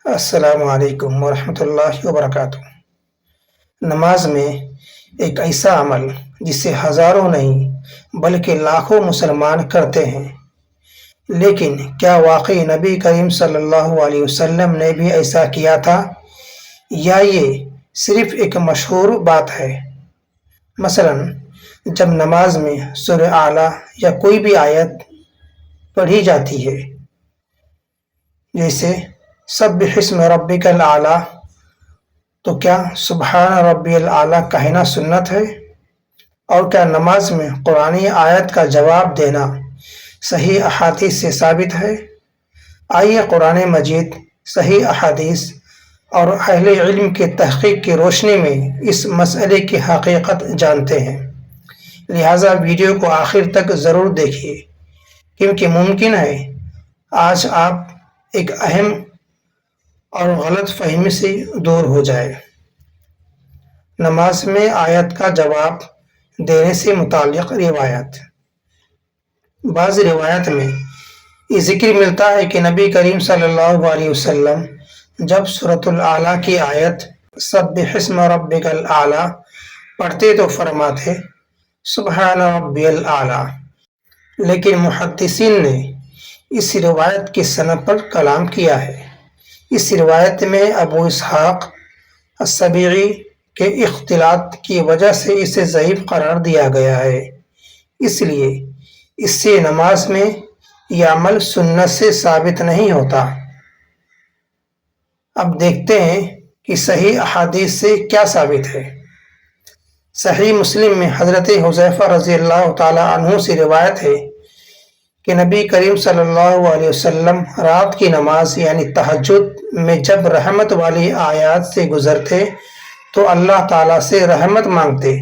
السلام علیکم ورحمۃ اللہ وبرکاتہ۔ نماز میں ایک ایسا عمل جسے ہزاروں نہیں بلکہ لاکھوں مسلمان کرتے ہیں، لیکن کیا واقعی نبی کریم صلی اللہ علیہ وسلم نے بھی ایسا کیا تھا، یا یہ صرف ایک مشہور بات ہے؟ مثلا جب نماز میں سورہ اعلیٰ یا کوئی بھی آیت پڑھی جاتی ہے، جیسے سبح اسم ربک الاعلیٰ، تو کیا سبحان ربی الاعلیٰ کہنا سنت ہے؟ اور کیا نماز میں قرآنی آیت کا جواب دینا صحیح احادیث سے ثابت ہے؟ آئیے قرآن مجید، صحیح احادیث اور اہل علم کے تحقیق کی روشنی میں اس مسئلے کی حقیقت جانتے ہیں۔ لہٰذا ویڈیو کو آخر تک ضرور دیکھیے، کیونکہ ممکن ہے آج آپ ایک اہم اور غلط فہمی سے دور ہو جائے۔ نماز میں آیت کا جواب دینے سے متعلق روایت۔ بعض روایت میں یہ ذکر ملتا ہے کہ نبی کریم صلی اللہ علیہ وسلم جب سورۃ الاعلیٰ کی آیت سبح اسم ربک الاعلیٰ پڑھتے تو فرماتے سبحان ربی الاعلیٰ، لیکن محدثین نے اس روایت کی سند پر کلام کیا ہے۔ اس روایت میں ابو اسحاق السبیعی کے اختلاط کی وجہ سے اسے ضعیف قرار دیا گیا ہے، اس لیے اس سے نماز میں یہ عمل سنت سے ثابت نہیں ہوتا۔ اب دیکھتے ہیں کہ صحیح احادیث سے کیا ثابت ہے۔ صحیح مسلم میں حضرت حذیفہ رضی اللہ تعالی عنہ سے روایت ہے کہ نبی کریم صلی اللہ علیہ وسلم رات کی نماز یعنی تہجد میں جب رحمت والی آیات سے گزرتے تو اللہ تعالیٰ سے رحمت مانگتے،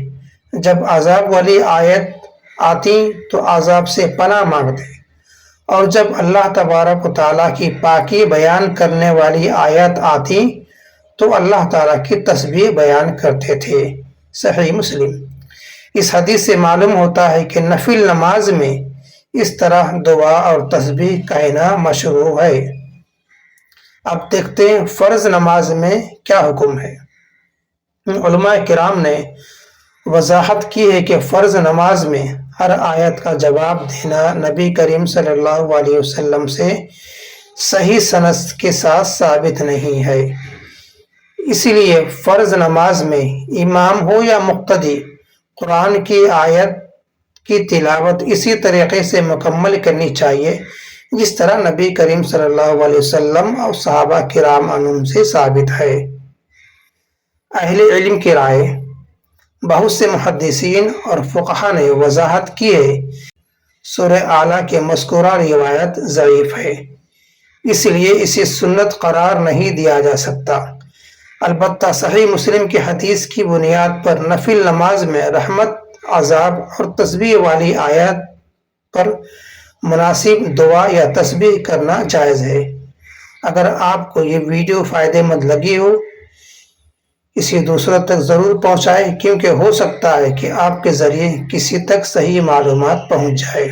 جب عذاب والی آیت آتی تو عذاب سے پناہ مانگتے، اور جب اللہ تبارک و تعالیٰ کی پاکی بیان کرنے والی آیت آتی تو اللہ تعالیٰ کی تسبیح بیان کرتے تھے۔ صحیح مسلم۔ اس حدیث سے معلوم ہوتا ہے کہ نفل نماز میں اس طرح دعا اور تسبیح کہنا مشروع ہے۔ اب دیکھتے ہیں فرض نماز میں کیا حکم ہے۔ علماء کرام نے وضاحت کی ہے کہ فرض نماز میں ہر آیت کا جواب دینا نبی کریم صلی اللہ علیہ وسلم سے صحیح سند کے ساتھ ثابت نہیں ہے۔ اسی لیے فرض نماز میں امام ہو یا مقتدی، قرآن کی آیت کی تلاوت اسی طریقے سے مکمل کرنی چاہیے جس طرح نبی کریم صلی اللہ علیہ وسلم اور صحابہ کرام عنہم سے ثابت ہے۔ اہل علم کی رائے۔ بہت سے محدثین اور فقہا نے وضاحت کی ہے سورہ اعلیٰ کے مذکورہ روایت ضعیف ہے، اس لیے اسے سنت قرار نہیں دیا جا سکتا۔ البتہ صحیح مسلم کی حدیث کی بنیاد پر نفل نماز میں رحمت، عذاب اور تسبیح والی آیات پر مناسب دعا یا تسبیح کرنا جائز ہے۔ اگر آپ کو یہ ویڈیو فائدہ مند لگی ہو، اسے دوسروں تک ضرور پہنچائیں، کیونکہ ہو سکتا ہے کہ آپ کے ذریعے کسی تک صحیح معلومات پہنچ جائے۔